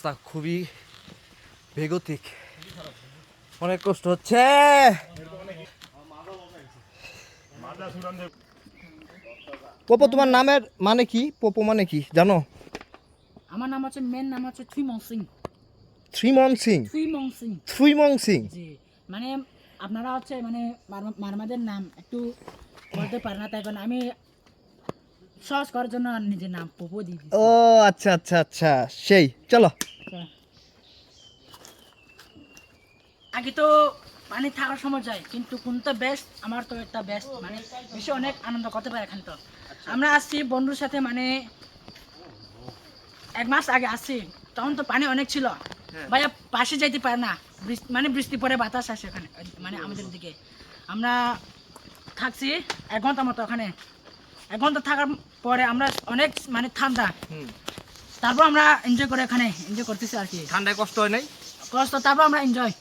রাস্তা খুবই বেগতিক, অনেক কষ্ট হচ্ছে। পোপো, তোমার নামের মানে কি? পোপো মানে কি জানো? আমার নাম হচ্ছে, মেন নাম হচ্ছে থুইমং সিং। থ্রিমন সিং? থুইমং সিং, থ্রিমং সিং? জি। মানে আপনারা হচ্ছে মানে মারমাদের নাম একটু বলতে পারে না, তাই কারণে আমি সহজ করার জন্য নিজের নাম পোপো দিয়ে দিচ্ছি। ও আচ্ছা আচ্ছা আচ্ছা, সেই চলো। আগে তো পানি থাকার সময় যায়, কিন্তু কোনটা বেস্ট, আমার তো একটা বেস্ট, মানে বেশি অনেক আনন্দ করতে পারে এখানে। তো আমরা আসছি বন্ধুর সাথে, মানে 1 মাস আগে আসছি, তখন তো পানি অনেক ছিল ভাইয়া, পাশে যাইতে পারে না, মানে বৃষ্টি পরে বাতাস আসে এখানে, মানে আমাদের দিকে। আমরা থাকছি 1 ঘন্টা মতো ওখানে। 1 ঘন্টা থাকার পরে আমরা অনেক মানে ঠান্ডা, তারপর আমরা এনজয় করে এখানে এনজয় করতেছি আর কি। ঠান্ডায় কষ্ট হয় নাই? কষ্ট, তারপর আমরা এনজয়।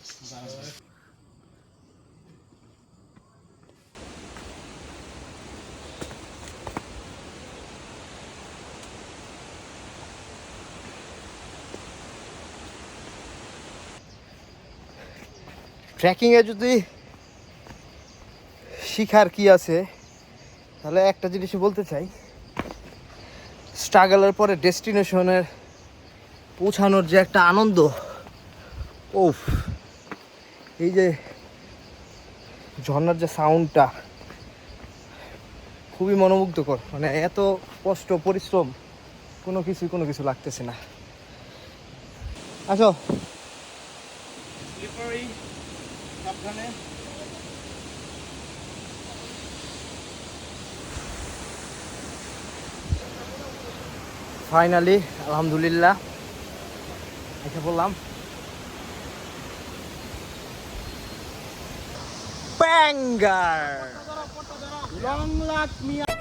ট্রেকিংয়ে যদি শিখার কি আছে, তাহলে একটা জিনিসই বলতে চাই, স্ট্রাগলের পরে ডেস্টিনেশনের পৌঁছানোর যে একটা আনন্দ, ওফ, এই যে ঝর্ণার যে সাউন্ডটা খুবই মনোমুগ্ধকর। মানে এত কষ্ট পরিশ্রম কোনো কিছু লাগতেছে না। আসো। ফাইনালি আলহামদুলিল্লাহ এসে বললাম। প্যাঙ্গার লং লাক মিয়া।